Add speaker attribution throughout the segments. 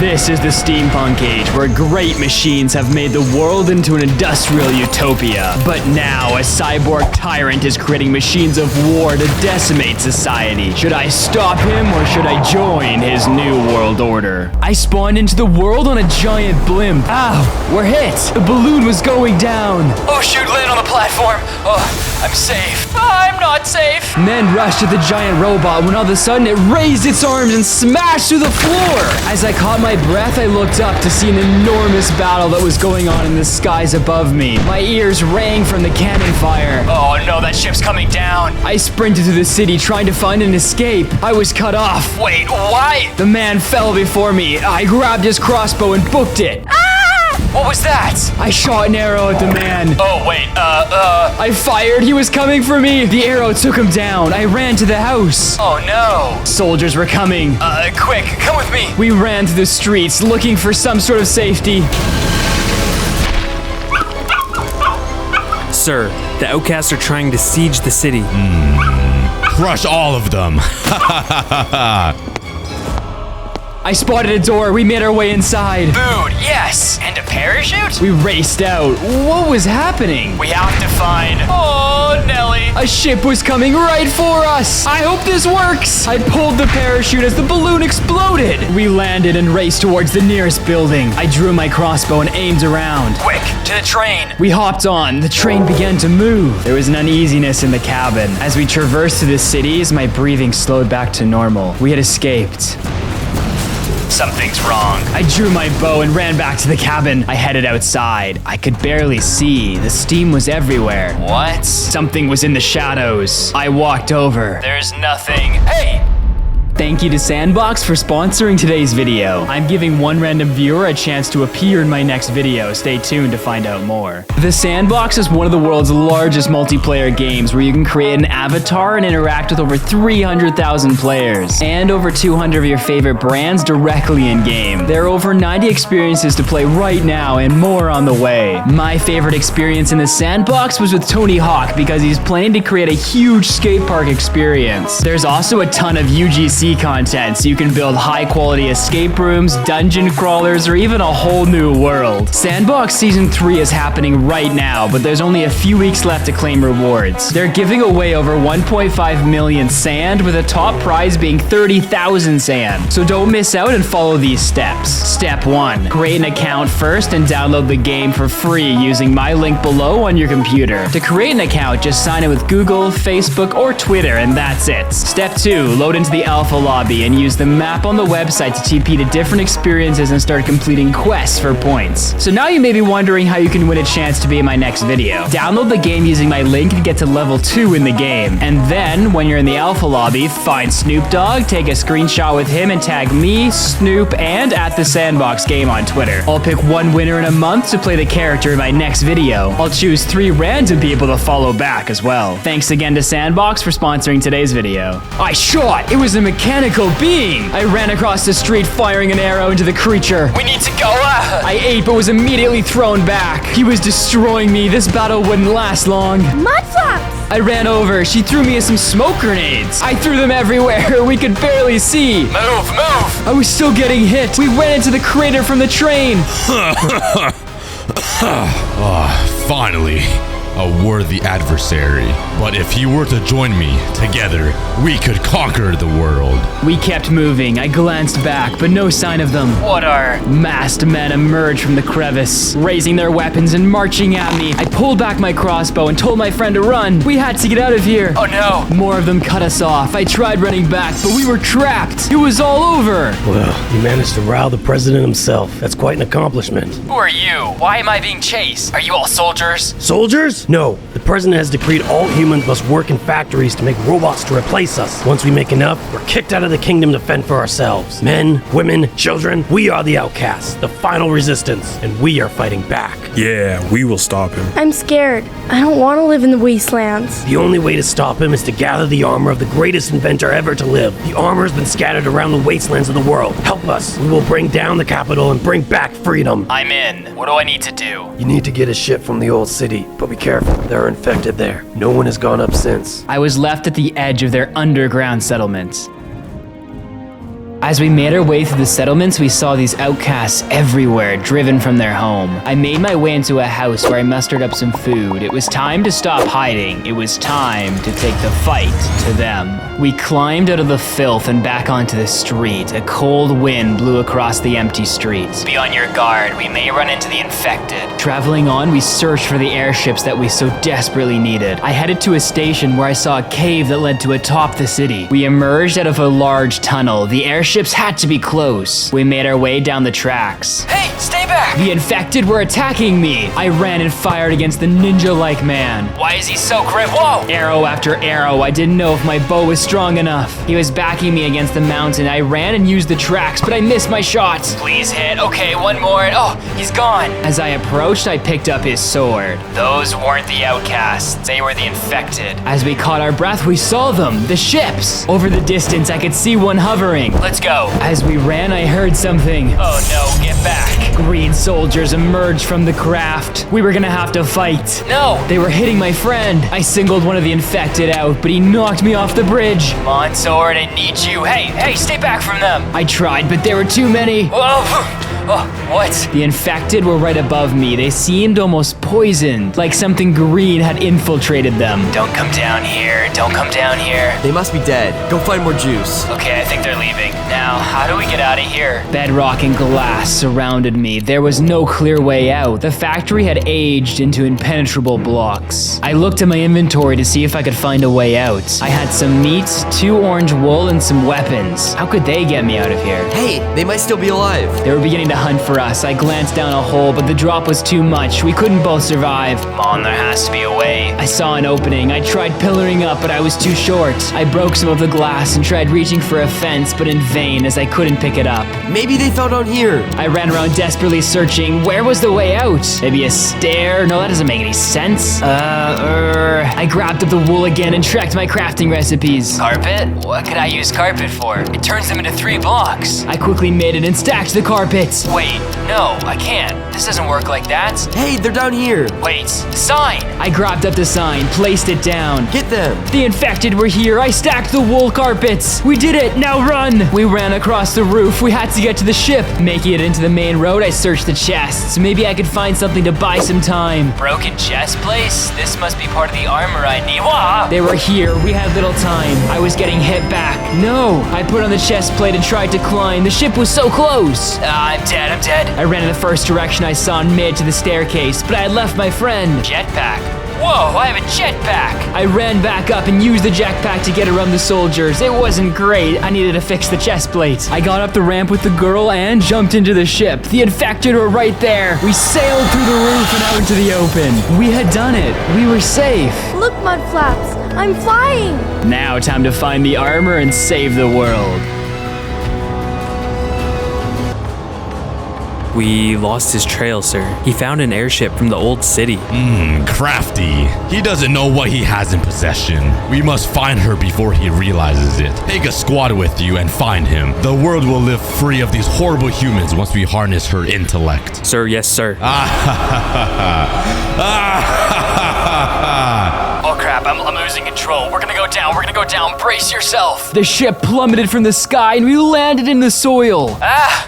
Speaker 1: This is the steampunk age, where great machines have made the world into an industrial utopia. But now, a cyborg tyrant is creating machines of war to decimate society. Should I stop him, or should I join his new world order? I spawned into the world on a giant blimp. Ow, we're hit. The balloon was going down.
Speaker 2: Oh shoot, land on the platform. Oh, I'm safe. I'm not safe.
Speaker 1: Men rushed at the giant robot when all of a sudden it raised its arms and smashed through the floor. As I caught my breath, I looked up to see an enormous battle that was going on in the skies above me. My ears rang from the cannon fire.
Speaker 2: Oh no, that ship's coming down.
Speaker 1: I sprinted through the city trying to find an escape. I was cut off.
Speaker 2: Wait, why?
Speaker 1: The man fell before me. I grabbed his crossbow and booked it.
Speaker 2: What was that?
Speaker 1: I shot an arrow at the man.
Speaker 2: Oh, wait,
Speaker 1: I fired. He was coming for me. The arrow took him down. I ran to the house.
Speaker 2: Oh no.
Speaker 1: Soldiers were coming.
Speaker 2: Quick, come with me.
Speaker 1: We ran through the streets looking for some sort of safety.
Speaker 3: Sir, the outcasts are trying to siege the city.
Speaker 4: Crush all of them.
Speaker 1: I spotted a door. We made our way inside.
Speaker 2: Food, yes. And a parachute?
Speaker 1: We raced out. What was happening?
Speaker 2: We have to find... Oh, Nelly.
Speaker 1: A ship was coming right for us. I hope this works. I pulled the parachute as the balloon exploded. We landed and raced towards the nearest building. I drew my crossbow and aimed around.
Speaker 2: Quick, to the train.
Speaker 1: We hopped on. The train began to move. There was an uneasiness in the cabin. As we traversed through the cities, my breathing slowed back to normal. We had escaped.
Speaker 2: Something's wrong.
Speaker 1: I drew my bow and ran back to the cabin. I headed outside. I could barely see. The steam was everywhere.
Speaker 2: What?
Speaker 1: Something was in the shadows. I walked over.
Speaker 2: There's nothing. Hey!
Speaker 1: Thank you to Sandbox for sponsoring today's video. I'm giving one random viewer a chance to appear in my next video. Stay tuned to find out more. The Sandbox is one of the world's largest multiplayer games where you can create an avatar and interact with over 300,000 players and over 200 of your favorite brands directly in-game. There are over 90 experiences to play right now and more on the way. My favorite experience in the Sandbox was with Tony Hawk because he's planning to create a huge skate park experience. There's also a ton of UGC content, so you can build high-quality escape rooms, dungeon crawlers, or even a whole new world. Sandbox Season 3 is happening right now, but there's only a few weeks left to claim rewards. They're giving away over 1.5 million sand, with a top prize being 30,000 sand. So don't miss out and follow these steps. Step 1. Create an account first and download the game for free using my link below on your computer. To create an account, just sign in with Google, Facebook, or Twitter, and that's it. Step 2. Load into the alpha lobby and use the map on the website to TP to different experiences and start completing quests for points. So now you may be wondering how you can win a chance to be in my next video. Download the game using my link and get to level 2 in the game. And then, when you're in the alpha lobby, find Snoop Dogg, take a screenshot with him, and tag me, Snoop, and @TheSandbox Game on Twitter. I'll pick one winner in a month to play the character in my next video. I'll choose 3 random people to follow back as well. Thanks again to Sandbox for sponsoring today's video. I shot! It was a mechanical being! I ran across the street firing an arrow into the creature.
Speaker 2: We need to go.
Speaker 1: I ate but was immediately thrown back. He was destroying me. This battle wouldn't last long.
Speaker 5: Mudflaps!
Speaker 1: I ran over. She threw me some smoke grenades. I threw them everywhere. We could barely see.
Speaker 2: Move, move!
Speaker 1: I was still getting hit. We ran into the crater from the train.
Speaker 4: Finally, a worthy adversary. But if you were to join me, together, we could conquer the world.
Speaker 1: We kept moving. I glanced back, but no sign of them.
Speaker 2: What are...
Speaker 1: Masked men emerged from the crevice, raising their weapons and marching at me. I pulled back my crossbow and told my friend to run. We had to get out of here.
Speaker 2: Oh no!
Speaker 1: More of them cut us off. I tried running back, but we were trapped. It was all over.
Speaker 6: Well, you managed to rile the president himself. That's quite an accomplishment.
Speaker 2: Who are you? Why am I being chased? Are you all soldiers?
Speaker 6: Soldiers? No. The president has decreed all humans must work in factories to make robots to replace us. Once we make enough, we're kicked out of the kingdom to fend for ourselves. Men, women, children, we are the outcasts, the final resistance, and we are fighting back.
Speaker 3: Yeah, we will stop him.
Speaker 5: I'm scared. I don't want to live in the wastelands.
Speaker 6: The only way to stop him is to gather the armor of the greatest inventor ever to live. The armor has been scattered around the wastelands of the world. Help us. We will bring down the capital and bring back freedom.
Speaker 2: I'm in. What do I need to do?
Speaker 6: You need to get a ship from the old city, but be careful. There are infected there. No one has gone up since.
Speaker 1: I was left at the edge of their underground settlement. As we made our way through the settlements, we saw these outcasts everywhere, driven from their home. I made my way into a house where I mustered up some food. It was time to stop hiding. It was time to take the fight to them. We climbed out of the filth and back onto the street. A cold wind blew across the empty streets. Be on your guard, we may run into the infected. Traveling on, we searched for the airships that we so desperately needed. I headed to a station where I saw a cave that led to atop the city. We emerged out of a large tunnel. The airships had to be close. We made our way down the tracks.
Speaker 2: Hey, stay back!
Speaker 1: The infected were attacking me. I ran and fired against the ninja-like man.
Speaker 2: Why is he so grim? Whoa!
Speaker 1: Arrow after arrow, I didn't know if my bow was strong enough. He was backing me against the mountain. I ran and used the tracks, but I missed my shots.
Speaker 2: Please hit. Okay, one more. Oh, he's gone.
Speaker 1: As I approached, I picked up his sword.
Speaker 2: Those weren't the outcasts. They were the infected.
Speaker 1: As we caught our breath, we saw them, the ships. Over the distance, I could see one hovering.
Speaker 2: Let's go.
Speaker 1: As we ran, I heard something.
Speaker 2: Oh no, get back.
Speaker 1: Green soldiers emerged from the craft. We were gonna have to fight.
Speaker 2: No.
Speaker 1: They were hitting my friend. I singled one of the infected out, but he knocked me off the bridge.
Speaker 2: Come on, sword, I need you. Hey, stay back from them.
Speaker 1: I tried, but there were too many.
Speaker 2: Oh, what?
Speaker 1: The infected were right above me. They seemed almost poisoned, like something green had infiltrated them.
Speaker 2: Don't come down here. Don't come down here.
Speaker 7: They must be dead. Go find more juice.
Speaker 2: Okay, I think they're leaving. Now, how do we get out of here?
Speaker 1: Bedrock and glass surrounded me. There was no clear way out. The factory had aged into impenetrable blocks. I looked at my inventory to see if I could find a way out. I had some meat, 2 orange wool, and some weapons. How could they get me out of here?
Speaker 7: Hey, they might still be alive.
Speaker 1: They were beginning to hunt for us. I glanced down a hole, but the drop was too much. We couldn't both survive.
Speaker 2: Come on, there has to be a way.
Speaker 1: I saw an opening. I tried pillaring up, but I was too short. I broke some of the glass and tried reaching for a fence, but in vain as I couldn't pick it up.
Speaker 7: Maybe they fell down here.
Speaker 1: I ran around desperately searching. Where was the way out? Maybe a stair? No, that doesn't make any sense. I grabbed up the wool again and tracked my crafting recipes.
Speaker 2: Carpet? What could I use carpet for? It turns them into 3 blocks.
Speaker 1: I quickly made it and stacked the carpet.
Speaker 2: Wait, no, I can't. This doesn't work like that.
Speaker 7: Hey, they're down here.
Speaker 2: Wait, sign!
Speaker 1: I grabbed up the sign, placed it down.
Speaker 7: Get them.
Speaker 1: The infected were here. I stacked the wool carpets. We did it. Now run. We ran across the roof. We had to get to the ship. Making it into the main road, I searched the chests. Maybe I could find something to buy some time.
Speaker 2: Broken chest place? This must be part of the armor I need. Wah!
Speaker 1: They were here. We had little time. I was getting hit back. No. I put on the chest plate and tried to climb. The ship was so close.
Speaker 2: I'm dead.
Speaker 1: I ran in the first direction I saw and made it to the staircase, but I had left my friend.
Speaker 2: Jetpack. Whoa, I have a jetpack.
Speaker 1: I ran back up and used the jetpack to get around the soldiers. It wasn't great. I needed to fix the chest plate. I got up the ramp with the girl and jumped into the ship. The infected were right there. We sailed through the roof and out into the open. We had done it. We were safe.
Speaker 5: Look, Mudflaps, I'm flying.
Speaker 1: Now time to find the armor and save the world.
Speaker 3: We lost his trail, sir. He found an airship from the old city.
Speaker 4: Crafty. He doesn't know what he has in possession. We must find her before he realizes it. Take a squad with you and find him. The world will live free of these horrible humans once we harness her intellect.
Speaker 3: Sir, yes, sir.
Speaker 2: Oh crap, I'm losing control. We're gonna go down. Brace yourself.
Speaker 1: The ship plummeted from the sky and we landed in the soil.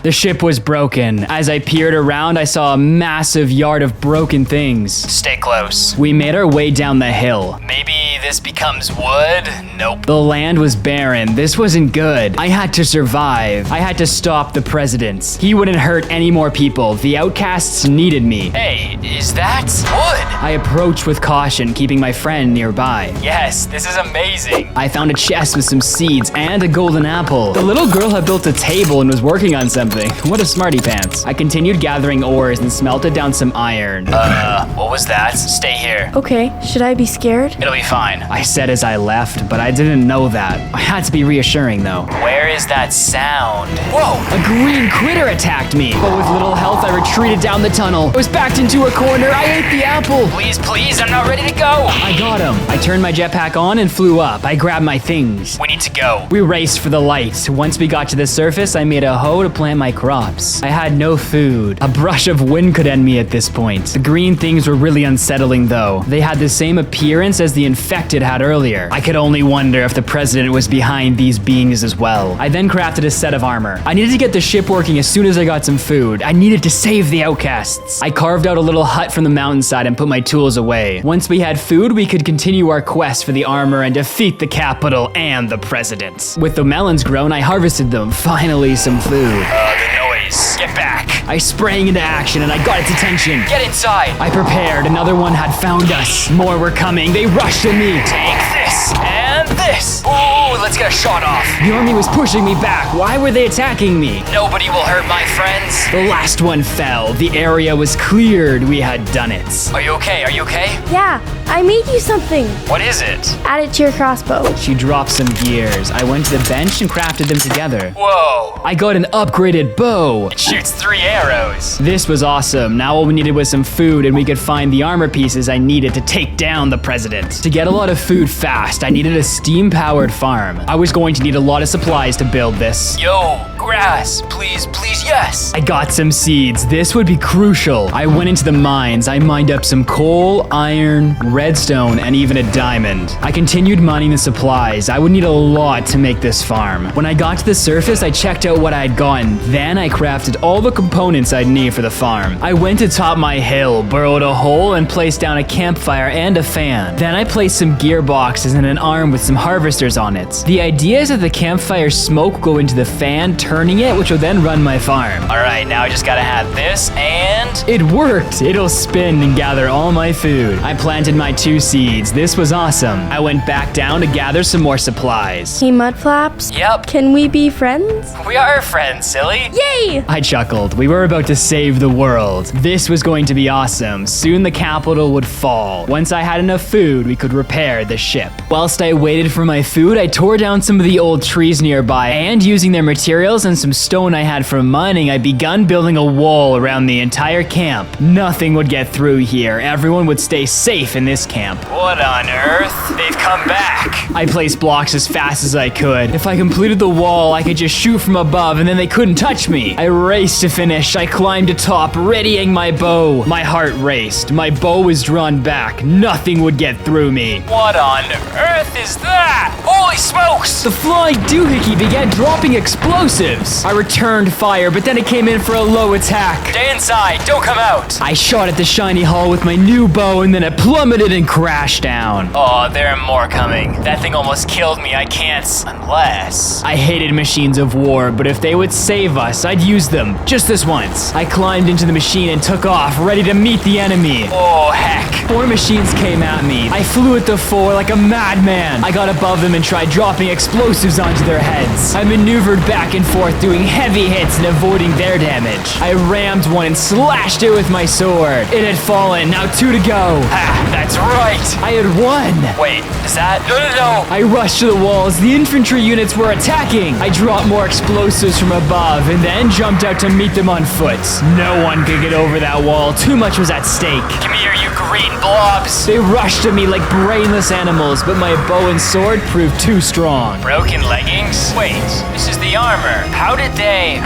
Speaker 1: The ship was broken. As I peered around, I saw a massive yard of broken things.
Speaker 2: Stay close.
Speaker 1: We made our way down the hill.
Speaker 2: Maybe this becomes wood? Nope.
Speaker 1: The land was barren. This wasn't good. I had to survive. I had to stop the president. He wouldn't hurt any more people. The outcasts needed me.
Speaker 2: Hey, is that wood?
Speaker 1: I approached with caution, keeping my friend nearby.
Speaker 2: Yes, this is amazing.
Speaker 1: I found a chest with some seeds and a golden apple. The little girl had built a table and was working on something. What a smarty pants. I continued gathering ores and smelted down some iron.
Speaker 2: What was that? Stay here.
Speaker 5: Okay, should I be scared?
Speaker 2: It'll be fine.
Speaker 1: I said as I left, but I didn't know that. I had to be reassuring though.
Speaker 2: Where is that sound? Whoa!
Speaker 1: A green critter attacked me, but with little health I retreated down the tunnel. I was backed into a corner. I ate the apple.
Speaker 2: Please, I'm not ready to go.
Speaker 1: I got him. I turned my jetpack on and flew up. I grabbed my things.
Speaker 2: We need to go.
Speaker 1: We raced for the light. Once we got to the surface, I made a hoe to plant my crops. I had no food. A brush of wind could end me at this point. The green things were really unsettling though. They had the same appearance as the infected suspected had earlier. I could only wonder if the president was behind these beings as well. I then crafted a set of armor. I needed to get the ship working as soon as I got some food. I needed to save the outcasts. I carved out a little hut from the mountainside and put my tools away. Once we had food, we could continue our quest for the armor and defeat the capital and the president. With the melons grown, I harvested them. Finally, some food.
Speaker 2: The noise. Get back.
Speaker 1: I sprang into action and I got its attention.
Speaker 2: Get inside.
Speaker 1: I prepared. Another one had found us. More were coming. They rushed at me.
Speaker 2: Take this and this. Ooh, let's get a shot off.
Speaker 1: The army was pushing me back. Why were they attacking me?
Speaker 2: Nobody will hurt my friends.
Speaker 1: The last one fell. The area was cleared. We had done it.
Speaker 2: Are you okay? Are you okay?
Speaker 5: Yeah, I made you something.
Speaker 2: What is it?
Speaker 5: Add it to your crossbow.
Speaker 1: She dropped some gears. I went to the bench and crafted them together.
Speaker 2: Whoa.
Speaker 1: I got an upgraded bow.
Speaker 2: It shoots 3 arrows.
Speaker 1: This was awesome. Now all we needed was some food and we could find the armor pieces I needed to take down the president. To get a lot of food fast, I needed a steam-powered farm. I was going to need a lot of supplies to build this.
Speaker 2: Yo, grass. Please, please, yes.
Speaker 1: I got some seeds. This would be crucial. I went into the mines. I mined up some coal, iron, redstone, and even a diamond. I continued mining the supplies. I would need a lot to make this farm. When I got to the surface, I checked out what I had gotten. Then I crafted all the components I'd need for the farm. I went atop my hill, burrowed a hole, and placed down a campfire and a fan. Then I placed some gearboxes and an arm with some harvesters on it. The idea is that the campfire smoke go into the fan, turning it, which will then run my farm.
Speaker 2: All right, now I just gotta have this and...
Speaker 1: It worked! It'll spin and gather all my food. I planted my 2 seeds. This was awesome. I went back down to gather some more supplies.
Speaker 5: Hey, Mudflaps.
Speaker 2: Yep,
Speaker 5: Can we be friends?
Speaker 2: we are friends, silly.
Speaker 5: Yay!
Speaker 1: I chuckled. We were about to save the world. This was going to be awesome. Soon the capital would fall. Once I had enough food, we could repair the ship. Whilst I waited for my food, I tore down some of the old trees nearby, and using their materials and some stone I had from mining, I begun building a wall around the entire camp. Nothing would get through here. Everyone would stay safe in this camp.
Speaker 2: What on earth? They've come back.
Speaker 1: I placed blocks as fast as I could. If I completed the wall, I could just shoot from above and then they couldn't touch me. I raced to finish. I climbed atop, readying my bow. My heart raced. My bow was drawn back. Nothing would get through me.
Speaker 2: What on earth is that? Holy smokes!
Speaker 1: The flying doohickey began dropping explosives. I returned fire, but then it came in for a low attack.
Speaker 2: Stay inside, don't come out.
Speaker 1: I shot at the shiny hull with my new bow and then it plummeted and crashed down.
Speaker 2: Oh, there are more coming. That thing almost killed me. I can't unless...
Speaker 1: I hated machines of war, but if they would save us, I'd use them. Just this once. I climbed into the machine and took off, ready to meet the enemy.
Speaker 2: Oh, heck.
Speaker 1: 4 machines came at me. I flew at the 4 like a madman. I got above them and tried dropping explosives onto their heads. I maneuvered back and forth, doing heavy hits and avoiding their damage. I rammed one and slashed it with my sword. It had fallen. Now 2 to go.
Speaker 2: Ah, that's right.
Speaker 1: I had won.
Speaker 2: Wait, is that... No.
Speaker 1: I rushed to the walls. The infantry units were attacking. I dropped more explosives from above and then jumped out to meet them on foot. No one could get over that wall. Too much was at stake.
Speaker 2: Come here, you green blobs.
Speaker 1: They rushed at me like brainless animals, but my bow and sword proved too strong.
Speaker 2: Broken leggings? Wait, this is the armor. How did they...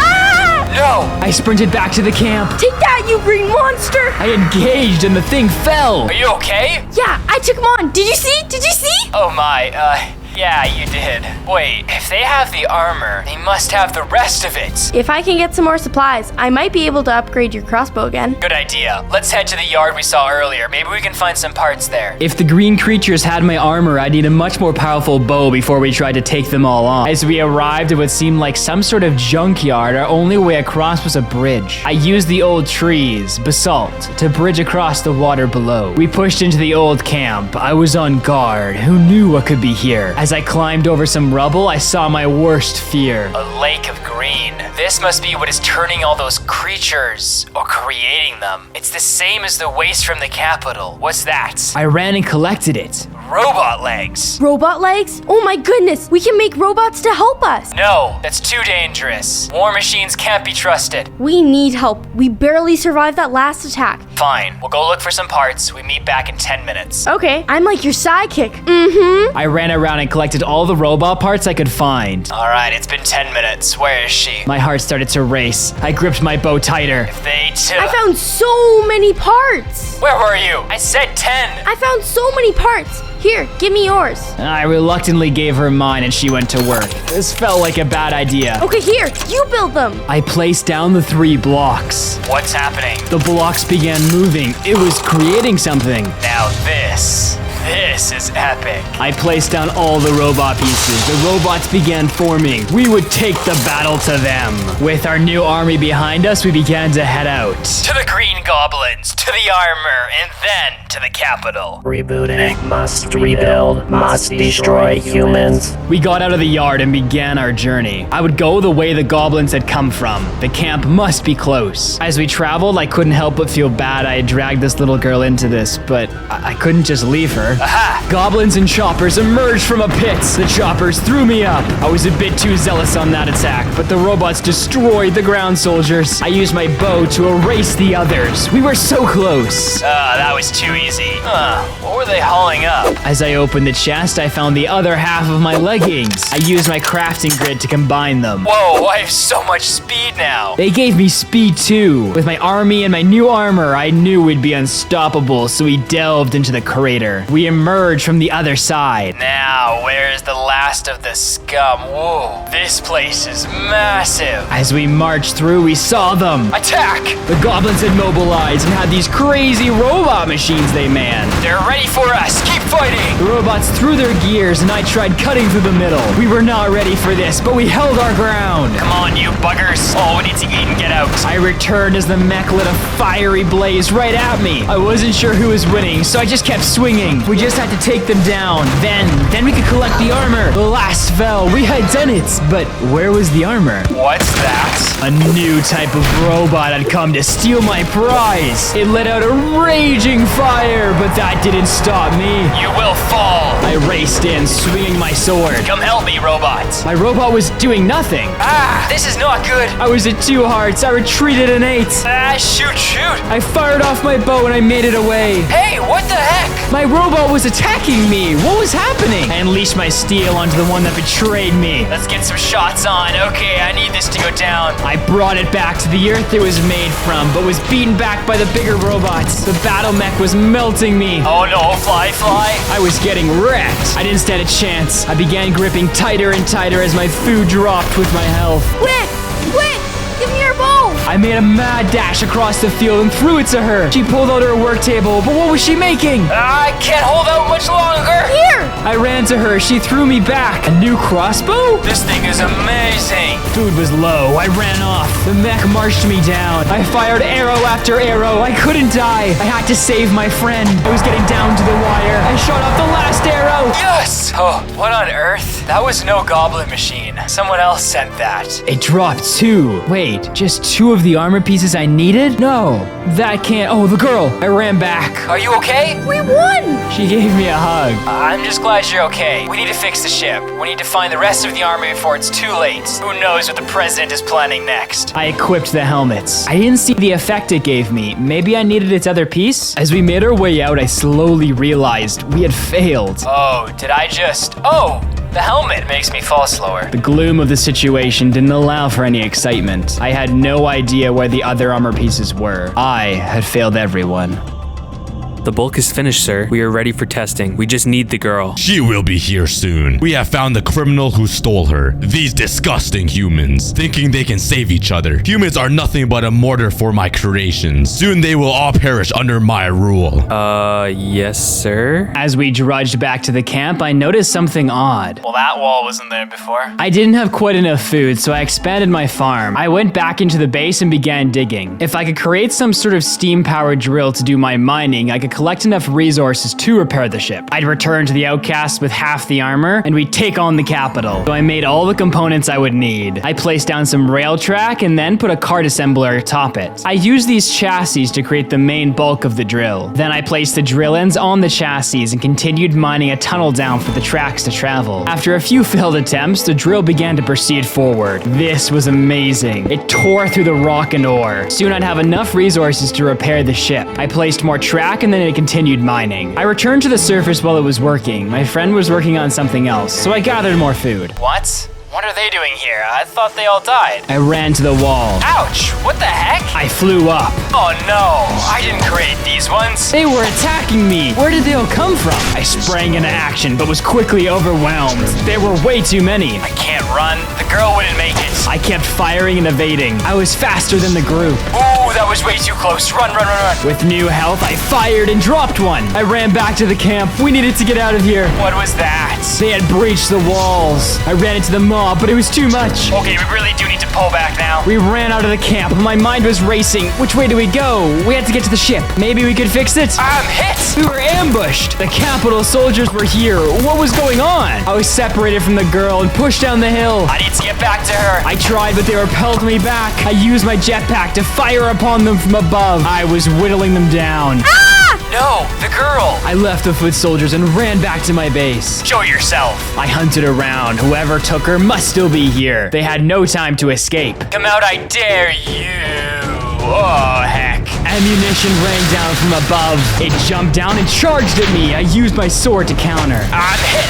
Speaker 2: No!
Speaker 1: I sprinted back to the camp.
Speaker 5: Take that, you green monster!
Speaker 1: I engaged and the thing fell.
Speaker 2: Are you okay?
Speaker 5: Yeah, I took him on. Did you see? Did you see?
Speaker 2: Oh my, yeah, you did. Wait, if they have the armor, they must have the rest of it.
Speaker 5: If I can get some more supplies, I might be able to upgrade your crossbow again.
Speaker 2: Good idea. Let's head to the yard we saw earlier. Maybe we can find some parts there.
Speaker 1: If the green creatures had my armor, I'd need a much more powerful bow before we tried to take them all on. As we arrived at what seemed like some sort of junkyard, our only way across was a bridge. I used the old trees, basalt, to bridge across the water below. We pushed into the old camp. I was on guard. Who knew what could be here? As I climbed over some rubble, I saw my worst fear.
Speaker 2: A lake of green. This must be what is turning all those creatures, or creating them. It's the same as the waste from the capital. What's that?
Speaker 1: I ran and collected it.
Speaker 2: Robot legs.
Speaker 5: Robot legs? Oh my goodness, we can make robots to help us.
Speaker 2: No, that's too dangerous. War machines can't be trusted.
Speaker 5: We need help. We barely survived that last attack.
Speaker 2: Fine, we'll go look for some parts. We meet back in 10 minutes.
Speaker 5: Okay, I'm like your sidekick.
Speaker 1: I ran around and collected all the robot parts I could find.
Speaker 2: All right, it's been 10 minutes. Where is she?
Speaker 1: My heart started to race. I gripped my bow tighter.
Speaker 2: If they took...
Speaker 5: I found so many parts.
Speaker 2: Where were you? I said 10.
Speaker 5: I found so many parts. Here, give me yours.
Speaker 1: I reluctantly gave her mine and she went to work. This felt like a bad idea.
Speaker 5: Okay, here, you build them.
Speaker 1: I placed down the 3 blocks.
Speaker 2: What's happening?
Speaker 1: The blocks began moving. It was creating something.
Speaker 2: Now this is epic.
Speaker 1: I placed down all the robot pieces. The robots began forming. We would take the battle to them. With our new army behind us, we began to head out.
Speaker 2: To the green goblins, to the armor, and then to the capital.
Speaker 8: Rebooting. Must rebuild. Must destroy humans.
Speaker 1: We got out of the yard and began our journey. I would go the way the goblins had come from. The camp must be close. As we traveled, I couldn't help but feel bad I had dragged this little girl into this, but I couldn't just leave her.
Speaker 2: Aha!
Speaker 1: Goblins and choppers emerged from a pit. The choppers threw me up. I was a bit too zealous on that attack, but the robots destroyed the ground soldiers. I used my bow to erase the others. We were so close.
Speaker 2: That was too easy. What were they hauling up?
Speaker 1: As I opened the chest, I found the other half of my leggings. I used my crafting grid to combine them.
Speaker 2: Whoa, I have so much speed now.
Speaker 1: They gave me speed too. With my army and my new armor, I knew we'd be unstoppable, so we delved into the crater. We emerged from the other side.
Speaker 2: Now, where's the last of the scum? Whoa, this place is massive.
Speaker 1: As we marched through, we saw them.
Speaker 2: Attack!
Speaker 1: The goblins had mobilized and had these crazy robot machines they manned.
Speaker 2: They're ready for us. Keep fighting.
Speaker 1: The robots threw their gears and I tried cutting through the middle. We were not ready for this, but we held our ground.
Speaker 2: Come on, you buggers. All we need to eat and get out.
Speaker 1: I returned as the mech lit a fiery blaze right at me. I wasn't sure who was winning, so I just kept swinging. We just had to take them down. Then we could collect the armor. The last fell. We had done it. But where was the armor?
Speaker 2: What's that?
Speaker 1: A new type of robot had come to steal my prize. It let out a raging fire, but that didn't stop me.
Speaker 2: You will fall.
Speaker 1: I raced in, swinging my sword.
Speaker 2: Come help me, robot.
Speaker 1: My robot was doing nothing.
Speaker 2: This is not good.
Speaker 1: I was at 2 hearts. I retreated an 8.
Speaker 2: Shoot.
Speaker 1: I fired off my bow and I made it away.
Speaker 2: Hey, what the heck?
Speaker 1: My robot was attacking me. What was happening? I unleashed my steel onto the one that betrayed me.
Speaker 2: Let's get some shots on. Okay, I need this to go down.
Speaker 1: I brought it back to the earth it was made from, but was beaten back by the bigger robots. The battle mech was melting me.
Speaker 2: Oh no, fly.
Speaker 1: I was getting wrecked. I didn't stand a chance. I began gripping tighter and tighter as my food dropped with my health.
Speaker 5: Quick! Give me your bow!
Speaker 1: I made a mad dash across the field and threw it to her. She pulled out her work table, but what was she making?
Speaker 2: I can't hold out much longer.
Speaker 5: Here!
Speaker 1: I ran to her. She threw me back. A new crossbow?
Speaker 2: This thing is amazing.
Speaker 1: Food was low. I ran off. The mech marched me down. I fired arrow after arrow. I couldn't die. I had to save my friend. I was getting down to the wire. I shot off the last arrow.
Speaker 2: Yes! Oh, what on earth? That was no goblin machine. Someone else sent that.
Speaker 1: It dropped 2. Wait, just 2 of the armor pieces I needed? No, that can't. Oh, the girl. I ran back.
Speaker 2: Are you okay?
Speaker 5: We won!
Speaker 1: She gave me a hug.
Speaker 2: I'm just glad you're okay. We need to fix the ship. We need to find the rest of the army before it's too late. Who knows what the president is planning next?
Speaker 1: I equipped the helmets. I didn't see the effect it gave me. Maybe I needed its other piece? As we made our way out, I slowly realized we had failed.
Speaker 2: Oh, did I just... Oh! The helmet makes me fall slower.
Speaker 1: The gloom of the situation didn't allow for any excitement. I had no idea where the other armor pieces were. I had failed everyone.
Speaker 3: The bulk is finished, sir. We are ready for testing. We just need the girl.
Speaker 4: She will be here soon. We have found the criminal who stole her. These disgusting humans, thinking they can save each other. Humans are nothing but a mortar for my creations. Soon they will all perish under my rule.
Speaker 3: Yes, sir.
Speaker 1: As we drudged back to the camp, I noticed something odd.
Speaker 2: Well, that wall wasn't there before.
Speaker 1: I didn't have quite enough food, so I expanded my farm. I went back into the base and began digging. If I could create some sort of steam-powered drill to do my mining, I could collect enough resources to repair the ship. I'd return to the outcasts with half the armor, and we'd take on the capital. So I made all the components I would need. I placed down some rail track and then put a cart assembler atop it. I used these chassis to create the main bulk of the drill. Then I placed the drill ends on the chassis and continued mining a tunnel down for the tracks to travel. After a few failed attempts, the drill began to proceed forward. This was amazing. It tore through the rock and ore. Soon I'd have enough resources to repair the ship. I placed more track and then it continued mining. I returned to the surface while it was working. My friend was working on something else, so I gathered more food.
Speaker 2: What? What are they doing here? I thought they all died.
Speaker 1: I ran to the wall.
Speaker 2: Ouch! What the heck?
Speaker 1: I flew up.
Speaker 2: Oh no, I didn't create these ones.
Speaker 1: They were attacking me. Where did they all come from? I sprang into action, but was quickly overwhelmed. There were way too many.
Speaker 2: I can't run. The girl wouldn't make it.
Speaker 1: I kept firing and evading. I was faster than the group.
Speaker 2: Ooh, that was way too close. Run, run, run, run.
Speaker 1: With new health, I fired and dropped one. I ran back to the camp. We needed to get out of here.
Speaker 2: What was that?
Speaker 1: They had breached the walls. I ran into the mob, but it was too much.
Speaker 2: Okay, we really do need to pull back now.
Speaker 1: We ran out of the camp. My mind was racing. Which way do we go? We had to get to the ship. Maybe we could fix it?
Speaker 2: I'm hit.
Speaker 1: We were ambushed. The capital soldiers were here. What was going on? I was separated from the girl and pushed down the hill.
Speaker 2: I need to get back to her.
Speaker 1: I tried, but they repelled me back. I used my jetpack to fire upon them from above. I was whittling them down.
Speaker 2: No, the girl.
Speaker 1: I left the foot soldiers and ran back to my base.
Speaker 2: Show yourself.
Speaker 1: I hunted around. Whoever took her must still be here. They had no time to escape.
Speaker 2: Come out, I dare you. Oh, heck.
Speaker 1: Ammunition rained down from above. It jumped down and charged at me. I used my sword to counter.
Speaker 2: I'm hit.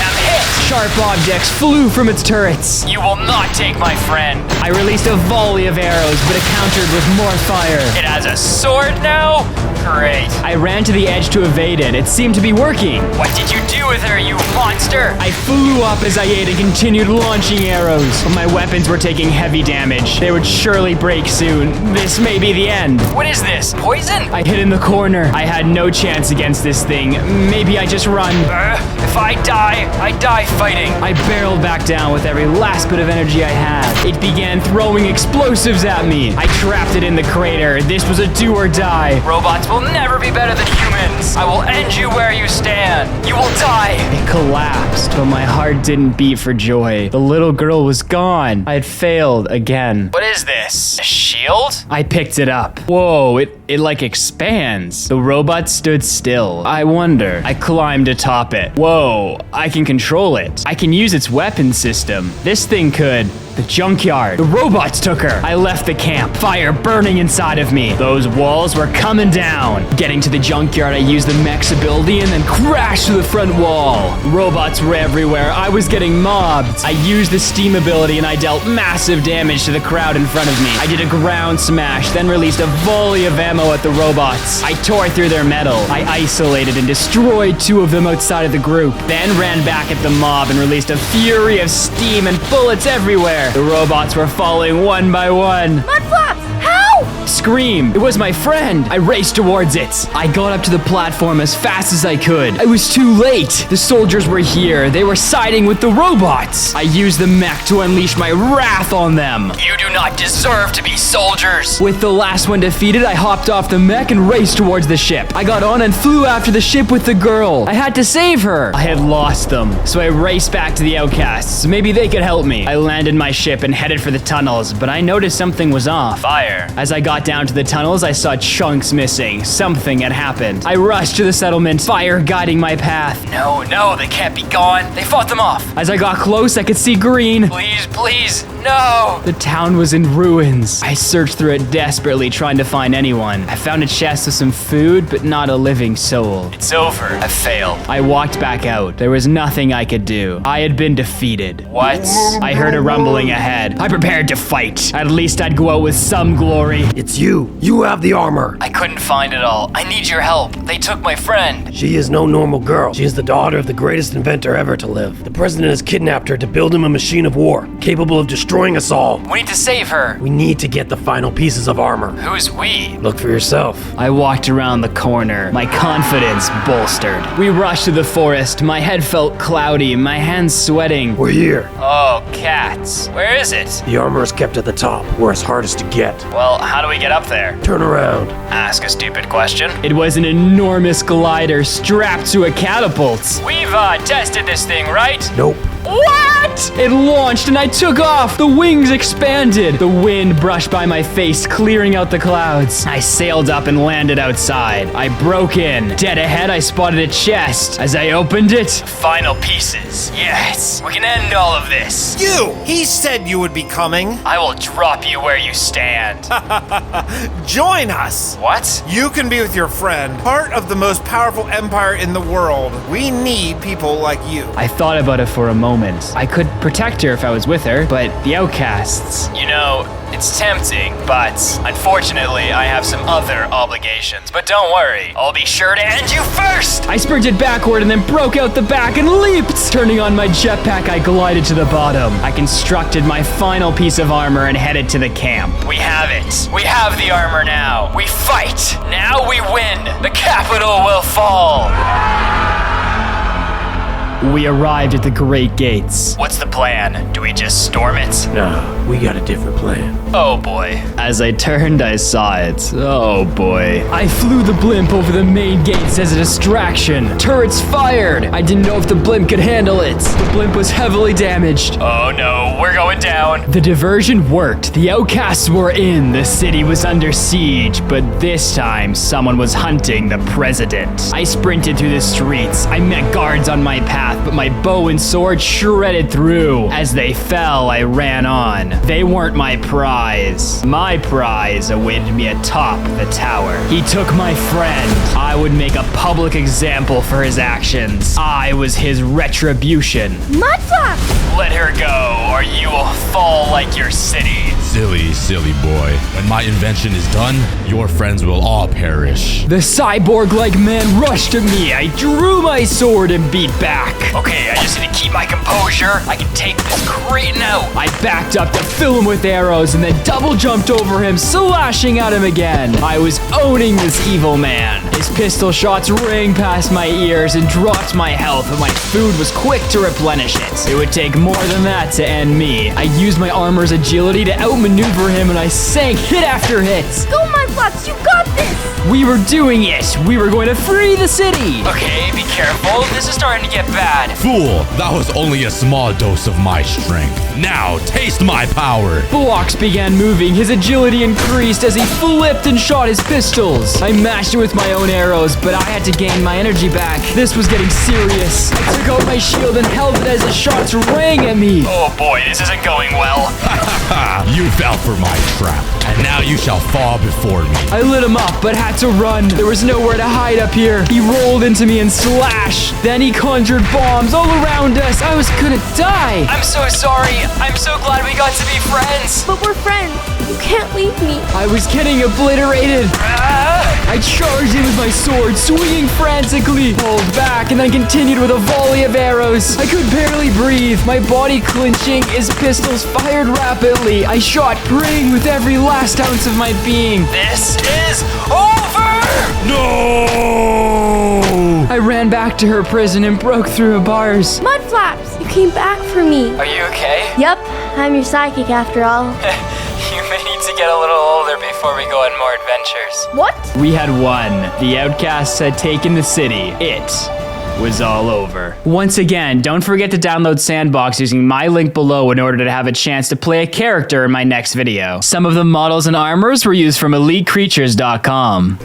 Speaker 1: Sharp objects flew from its turrets.
Speaker 2: You will not take my friend.
Speaker 1: I released a volley of arrows, but it countered with more fire.
Speaker 2: It has a sword now? Great.
Speaker 1: I ran to the edge to evade it. It seemed to be working.
Speaker 2: What did you do with her, you monster?
Speaker 1: I flew up as I ate and continued launching arrows. But my weapons were taking heavy damage. They would surely break soon. This may be the end.
Speaker 2: What is this? Poison?
Speaker 1: I hid in the corner. I had no chance against this thing. Maybe I just run.
Speaker 2: If I die fighting.
Speaker 1: I barreled back down with every last bit of energy I had. It began throwing explosives at me. I trapped it in the crater. This was a do or die.
Speaker 2: Robots will never be better than humans. I will end you where you stand. You will die.
Speaker 1: It collapsed, but my heart didn't beat for joy. The little girl was gone. I had failed again.
Speaker 2: What is this? A shield?
Speaker 1: I picked it up. Whoa, it like expands. The robot stood still. I wonder. I climbed atop it. Whoa, I can control it. I can use its weapon system. This thing could. The junkyard. The robots took her. I left the camp. Fire burning inside of me. Those walls were coming down. Getting to the junkyard, I used the mech's ability and then crashed to the front wall. Robots were everywhere. I was getting mobbed. I used the steam ability and I dealt massive damage to the crowd in front of me. I did a ground smash, then released a volley of ammo at the robots. I tore through their metal. I isolated and destroyed 2 of them outside of the group. Then ran back at the mob and released a fury of steam and bullets everywhere. The robots were falling one by one.
Speaker 5: Mudflaps, help!
Speaker 1: Scream! It was my friend! I raced towards it. I got up to the platform as fast as I could. I was too late. The soldiers were here. They were siding with the robots. I used the mech to unleash my wrath on them.
Speaker 2: You do not deserve to be soldiers.
Speaker 1: With the last one defeated, I hopped off the mech and raced towards the ship. I got on and flew after the ship with the girl. I had to save her. I had lost them, so I raced back to the outcasts. Maybe they could help me. I landed my ship and headed for the tunnels, but I noticed something was off.
Speaker 2: Fire.
Speaker 1: As I got down to the tunnels, I saw chunks missing. Something had happened. I rushed to the settlement, fire guiding my path.
Speaker 2: No, they can't be gone. They fought them off.
Speaker 1: As I got close, I could see green.
Speaker 2: Please, no.
Speaker 1: The town was in ruins. I searched through it desperately, trying to find anyone. I found a chest with some food, but not a living soul.
Speaker 2: It's over. I failed.
Speaker 1: I walked back out. There was nothing I could do. I had been defeated.
Speaker 2: What?
Speaker 1: I heard a rumbling ahead. I prepared to fight. At least I'd go out with some glory.
Speaker 6: It's you. You have the armor.
Speaker 2: I couldn't find it all. I need your help. They took my friend.
Speaker 6: She is no normal girl. She is the daughter of the greatest inventor ever to live. The president has kidnapped her to build him a machine of war, capable of destroying us all.
Speaker 2: We need to save her.
Speaker 6: We need to get the final pieces of armor.
Speaker 2: Who's we?
Speaker 6: Look for yourself.
Speaker 1: I walked around the corner, my confidence bolstered. We rushed to the forest. My head felt cloudy, my hands sweating.
Speaker 6: We're here.
Speaker 2: Oh, cats. Where is it?
Speaker 6: The armor is kept at the top, where it's hardest to get.
Speaker 2: Well, how do we get up there?
Speaker 6: Turn around.
Speaker 2: Ask a stupid question.
Speaker 1: It was an enormous glider strapped to a catapult.
Speaker 2: We've tested this thing, right?
Speaker 6: Nope.
Speaker 1: What? It launched and I took off. The wings expanded. The wind brushed by my face, clearing out the clouds. I sailed up and landed outside. I broke in. Dead ahead, I spotted a chest. As I opened it,
Speaker 2: Final pieces. Yes, we can end all of this.
Speaker 9: You! He said you would be coming.
Speaker 2: I will drop you where you stand.
Speaker 9: Join us.
Speaker 2: What?
Speaker 9: You can be with your friend, part of the most powerful empire in the world. We need people like you.
Speaker 1: I thought about it for a moment. I could protect her if I was with her, but the outcasts.
Speaker 2: You know, It's tempting, but unfortunately, I have some other obligations. But don't worry, I'll be sure to end you first!
Speaker 1: I sprinted backward and then broke out the back and leaped. Turning on my jetpack, I glided to the bottom. I constructed my final piece of armor and headed to the camp.
Speaker 2: We have it. We have the armor now. We fight. Now we win. The capital will fall.
Speaker 1: We arrived at the Great Gates.
Speaker 2: What's the plan? Do we just storm it?
Speaker 6: Nah, we got a different plan.
Speaker 2: Oh boy.
Speaker 1: As I turned, I saw it. Oh boy. I flew the blimp over the main gates as a distraction. Turrets fired. I didn't know if the blimp could handle it. The blimp was heavily damaged.
Speaker 2: Oh no, we're going down.
Speaker 1: The diversion worked. The outcasts were in. The city was under siege, but this time someone was hunting the president. I sprinted through the streets. I met guards on my path, but my bow and sword shredded through. As they fell, I ran on. They weren't my prize. My prize awaited me atop the tower. He took my friend. I would make a public example for his actions. I was his retribution.
Speaker 5: Mudflap!
Speaker 2: Let her go, or you will fall like your city.
Speaker 4: Silly, silly boy. When my invention is done, your friends will all perish.
Speaker 1: The cyborg-like man rushed at me. I drew my sword and beat back.
Speaker 2: Okay, I just need to keep my composure. I can take this cretin out.
Speaker 1: I backed up to fill him with arrows and then double jumped over him, slashing at him again. I was owning this evil man. His pistol shots rang past my ears and dropped my health, but my food was quick to replenish it. It would take more than that to end me. I used my armor's agility to outmaneuver him, and I sank hit after hit.
Speaker 5: Go, Mudflaps, you got this!
Speaker 1: We were doing it. We were going to free the city.
Speaker 2: Okay, be careful. This is starting to get bad.
Speaker 4: Fool, that was only a small dose of my strength. Now, taste my power.
Speaker 1: Blocks began moving. His agility increased as he flipped and shot his pistols. I matched it with my own arrows, but I had to gain my energy back. This was getting serious. I took out my shield and held it as his shots rang at me.
Speaker 2: Oh boy, this isn't going well.
Speaker 4: You fell for my trap, and now you shall fall before me.
Speaker 1: I lit him up, but had to run. There was nowhere to hide up here. He rolled into me and slashed. Then he conjured bombs all around us. I was gonna die.
Speaker 2: I'm so sorry. I'm so glad we got to be friends.
Speaker 5: But we're friends. You can't leave me.
Speaker 1: I was getting obliterated. I charged in with my sword, swinging frantically, pulled back, and then continued with a volley of arrows. I could barely breathe, my body clenching, his pistols fired rapidly. I shot, praying with every last ounce of my being.
Speaker 2: This is over!
Speaker 4: No!
Speaker 1: I ran back to her prison and broke through her bars.
Speaker 5: Mudflaps, you came back for me.
Speaker 2: Are you okay?
Speaker 5: Yep, I'm your sidekick after all.
Speaker 2: You may need to get a little older before we go on more adventures.
Speaker 5: What?
Speaker 1: We had won. The outcasts had taken the city. It was all over. Once again, don't forget to download Sandbox using my link below in order to have a chance to play a character in my next video. Some of the models and armors were used from EliteCreatures.com.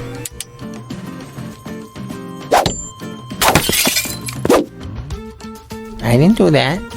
Speaker 10: I didn't do that.